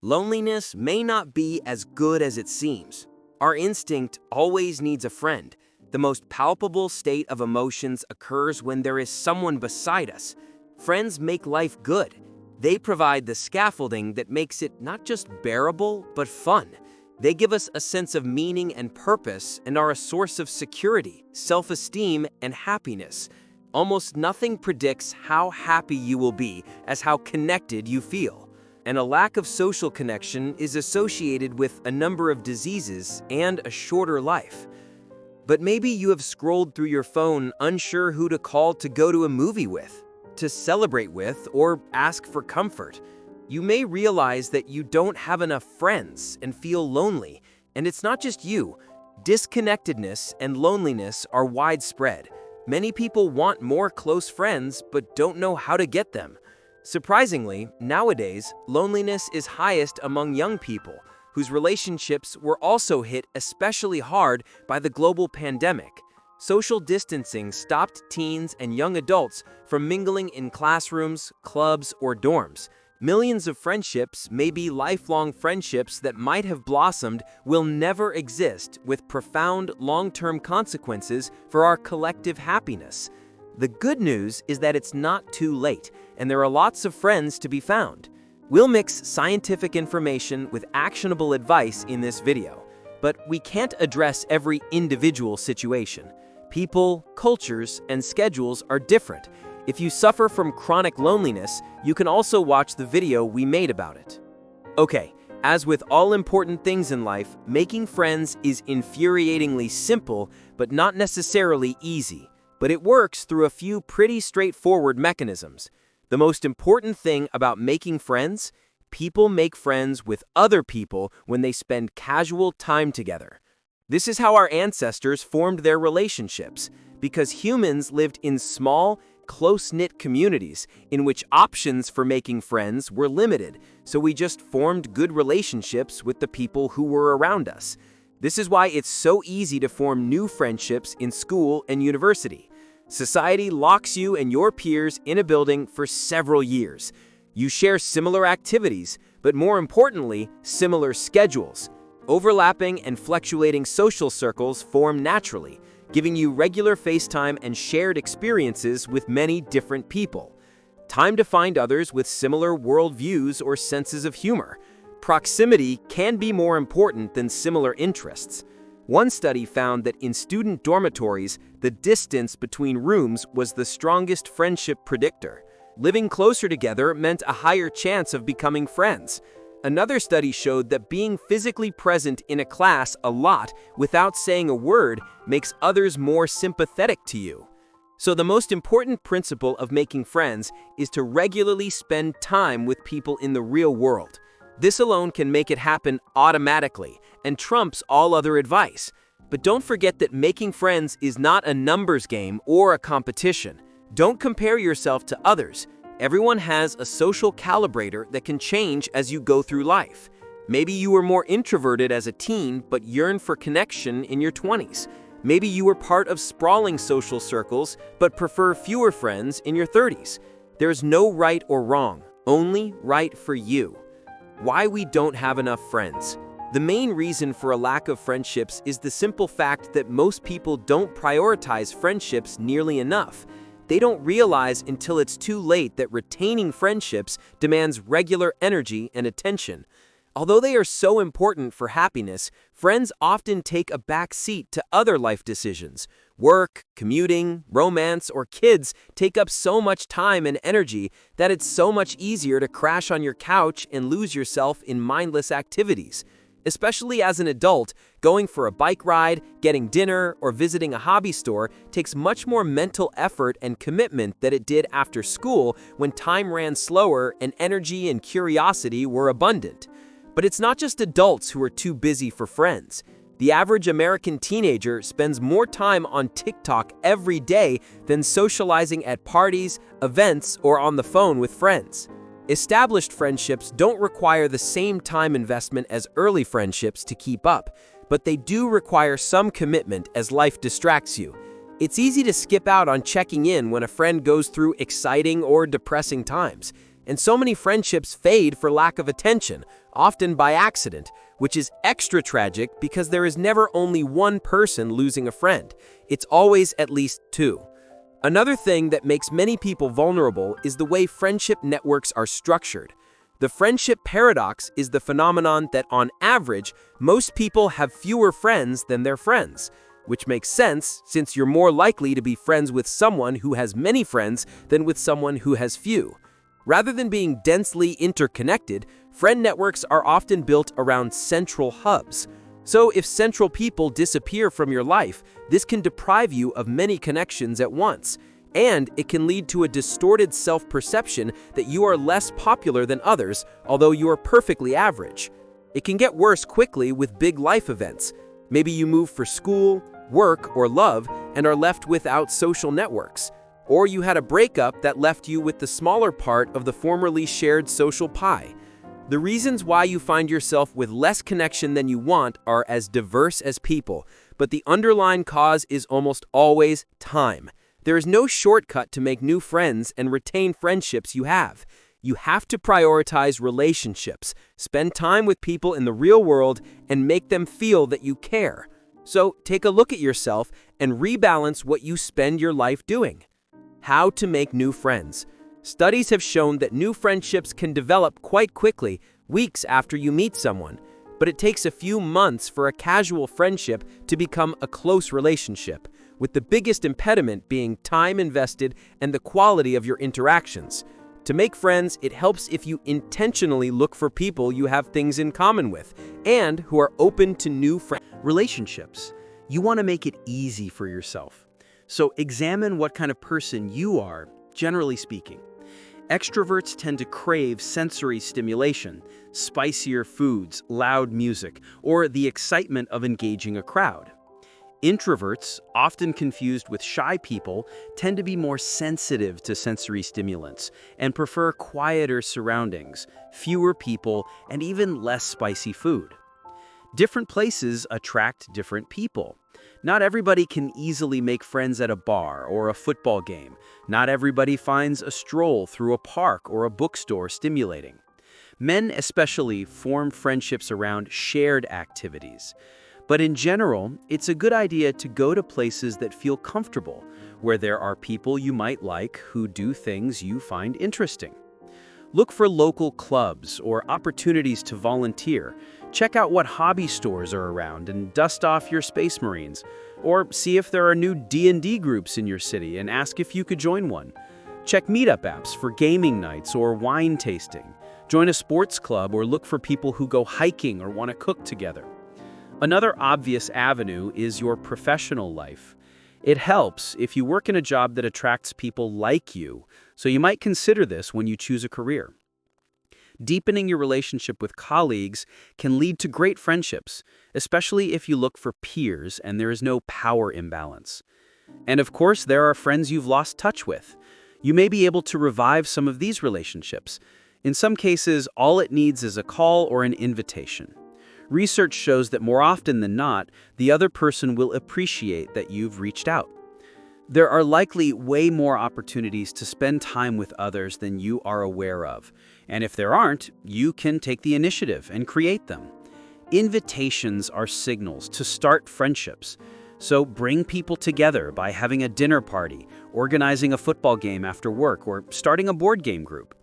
Loneliness may not be as good as it seems. Our instinct always needs a friend. The most palpable state of emotions occurs when there is someone beside us. Friends make life good. They provide the scaffolding that makes it not just bearable, but fun. They give us a sense of meaning and purpose and are a source of security, self-esteem, and happiness. Almost nothing predicts how happy you will be as how connected you feel. And a lack of social connection is associated with a number of diseases and a shorter life. But maybe you have scrolled through your phone unsure who to call to go to a movie with, to celebrate with, or ask for comfort. You may realize that you don't have enough friends and feel lonely. And it's not just you. Disconnectedness and loneliness are widespread. Many people want more close friends but don't know how to get them. Surprisingly, nowadays, loneliness is highest among young people, whose relationships were also hit especially hard by the global pandemic. Social distancing stopped teens and young adults from mingling in classrooms, clubs, or dorms. Millions of friendships, maybe lifelong friendships that might have blossomed, will never exist, with profound long-term consequences for our collective happiness. The good news is that it's not too late, and there are lots of friends to be found. We'll mix scientific information with actionable advice in this video, but we can't address every individual situation. People, cultures, and schedules are different. If you suffer from chronic loneliness, you can also watch the video we made about it. Okay, as with all important things in life, making friends is infuriatingly simple, but not necessarily easy. But it works through a few pretty straightforward mechanisms. The most important thing about making friends: people make friends with other people when they spend casual time together. This is how our ancestors formed their relationships, because humans lived in small, close-knit communities in which options for making friends were limited, so we just formed good relationships with the people who were around us. This is why it's so easy to form new friendships in school and university. Society locks you and your peers in a building for several years. You share similar activities, but more importantly, similar schedules. Overlapping and fluctuating social circles form naturally, giving you regular FaceTime and shared experiences with many different people. Time to find others with similar worldviews or senses of humor. Proximity can be more important than similar interests. One study found that in student dormitories, the distance between rooms was the strongest friendship predictor. Living closer together meant a higher chance of becoming friends. Another study showed that being physically present in a class a lot without saying a word makes others more sympathetic to you. So the most important principle of making friends is to regularly spend time with people in the real world. This alone can make it happen automatically and trumps all other advice. But don't forget that making friends is not a numbers game or a competition. Don't compare yourself to others. Everyone has a social calibrator that can change as you go through life. Maybe you were more introverted as a teen but yearn for connection in your 20s. Maybe you were part of sprawling social circles but prefer fewer friends in your 30s. There's no right or wrong, only right for you. Why we don't have enough friends. The main reason for a lack of friendships is the simple fact that most people don't prioritize friendships nearly enough. They don't realize until it's too late that retaining friendships demands regular energy and attention. Although they are so important for happiness, friends often take a back seat to other life decisions. Work, commuting, romance, or kids take up so much time and energy that it's so much easier to crash on your couch and lose yourself in mindless activities. Especially as an adult, going for a bike ride, getting dinner, or visiting a hobby store takes much more mental effort and commitment than it did after school when time ran slower and energy and curiosity were abundant. But it's not just adults who are too busy for friends. The average American teenager spends more time on TikTok every day than socializing at parties, events, or on the phone with friends. Established friendships don't require the same time investment as early friendships to keep up, but they do require some commitment as life distracts you. It's easy to skip out on checking in when a friend goes through exciting or depressing times. And so many friendships fade for lack of attention, often by accident, which is extra tragic because there is never only one person losing a friend. It's always at least two. Another thing that makes many people vulnerable is the way friendship networks are structured. The friendship paradox is the phenomenon that, on average, most people have fewer friends than their friends, which makes sense since you're more likely to be friends with someone who has many friends than with someone who has few. Rather than being densely interconnected, friend networks are often built around central hubs. So if central people disappear from your life, this can deprive you of many connections at once, and it can lead to a distorted self-perception that you are less popular than others, although you are perfectly average. It can get worse quickly with big life events. Maybe you move for school, work, or love and are left without social networks. Or you had a breakup that left you with the smaller part of the formerly shared social pie. The reasons why you find yourself with less connection than you want are as diverse as people, but the underlying cause is almost always time. There is no shortcut to make new friends and retain friendships you have. You have to prioritize relationships, spend time with people in the real world, and make them feel that you care. So take a look at yourself and rebalance what you spend your life doing. How to make new friends. Studies have shown that new friendships can develop quite quickly, weeks after you meet someone, but it takes a few months for a casual friendship to become a close relationship, with the biggest impediment being time invested and the quality of your interactions. To make friends, it helps if you intentionally look for people you have things in common with and who are open to new relationships. You want to make it easy for yourself. So examine what kind of person you are, generally speaking. Extroverts tend to crave sensory stimulation, spicier foods, loud music, or the excitement of engaging a crowd. Introverts, often confused with shy people, tend to be more sensitive to sensory stimulants and prefer quieter surroundings, fewer people, and even less spicy food. Different places attract different people. Not everybody can easily make friends at a bar or a football game. Not everybody finds a stroll through a park or a bookstore stimulating. Men especially form friendships around shared activities. But in general, it's a good idea to go to places that feel comfortable, where there are people you might like who do things you find interesting. Look for local clubs or opportunities to volunteer. Check out what hobby stores are around and dust off your Space Marines. Or see if there are new D&D groups in your city and ask if you could join one. Check meetup apps for gaming nights or wine tasting. Join a sports club or look for people who go hiking or want to cook together. Another obvious avenue is your professional life. It helps if you work in a job that attracts people like you, so you might consider this when you choose a career. Deepening your relationship with colleagues can lead to great friendships, especially if you look for peers and there is no power imbalance. And of course, there are friends you've lost touch with. You may be able to revive some of these relationships. In some cases, all it needs is a call or an invitation. Research shows that more often than not, the other person will appreciate that you've reached out. There are likely way more opportunities to spend time with others than you are aware of. And if there aren't, you can take the initiative and create them. Invitations are signals to start friendships. So bring people together by having a dinner party, organizing a football game after work, or starting a board game group.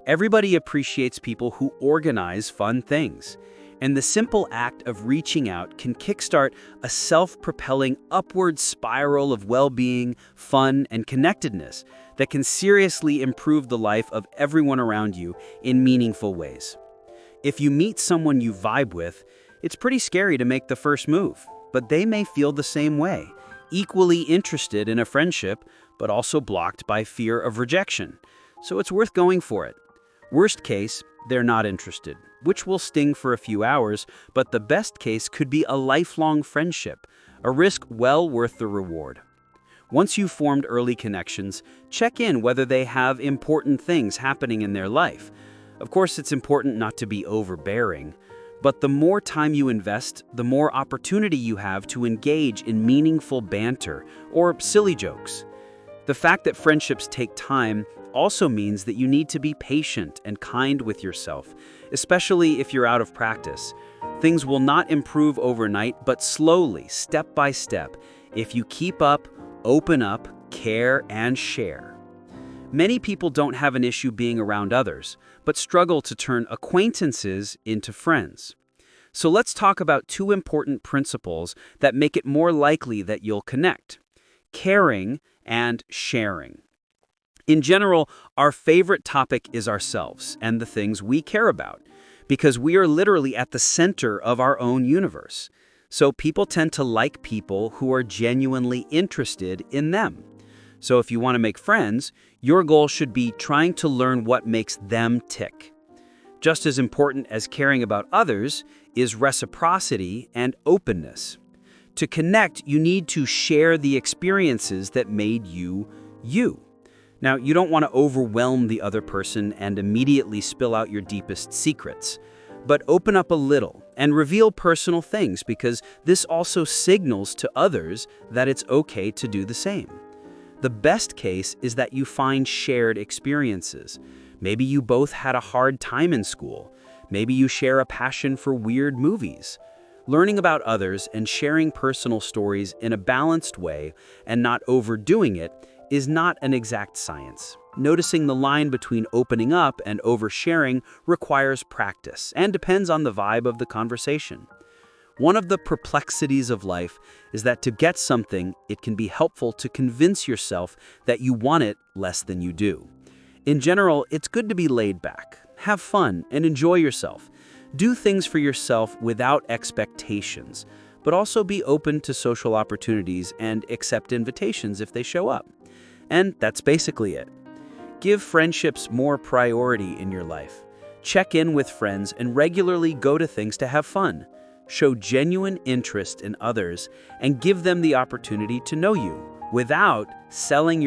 Everybody appreciates people who organize fun things. And the simple act of reaching out can kickstart a self-propelling upward spiral of well-being, fun, and connectedness that can seriously improve the life of everyone around you in meaningful ways. If you meet someone you vibe with, it's pretty scary to make the first move, but they may feel the same way, equally interested in a friendship, but also blocked by fear of rejection. So it's worth going for it. Worst case, they're not interested, which will sting for a few hours, but the best case could be a lifelong friendship, a risk well worth the reward. Once you've formed early connections, check in whether they have important things happening in their life. Of course, it's important not to be overbearing, but the more time you invest, the more opportunity you have to engage in meaningful banter or silly jokes. The fact that friendships take time also means that you need to be patient and kind with yourself, especially if you're out of practice. Things will not improve overnight, but slowly, step by step, if you keep up, open up, care, and share. Many people don't have an issue being around others, but struggle to turn acquaintances into friends. So let's talk about two important principles that make it more likely that you'll connect: caring and sharing. In general, our favorite topic is ourselves and the things we care about, because we are literally at the center of our own universe. So people tend to like people who are genuinely interested in them. So if you want to make friends, your goal should be trying to learn what makes them tick. Just as important as caring about others is reciprocity and openness. To connect, you need to share the experiences that made you, you. Now, you don't want to overwhelm the other person and immediately spill out your deepest secrets, but open up a little and reveal personal things, because this also signals to others that it's okay to do the same. The best case is that you find shared experiences. Maybe you both had a hard time in school. Maybe you share a passion for weird movies. Learning about others and sharing personal stories in a balanced way and not overdoing it is not an exact science. Noticing the line between opening up and oversharing requires practice and depends on the vibe of the conversation. One of the perplexities of life is that to get something, it can be helpful to convince yourself that you want it less than you do. In general, it's good to be laid back, have fun, and enjoy yourself. Do things for yourself without expectations, but also be open to social opportunities and accept invitations if they show up. And that's basically it. Give friendships more priority in your life. Check in with friends and regularly go to things to have fun. Show genuine interest in others and give them the opportunity to know you without selling your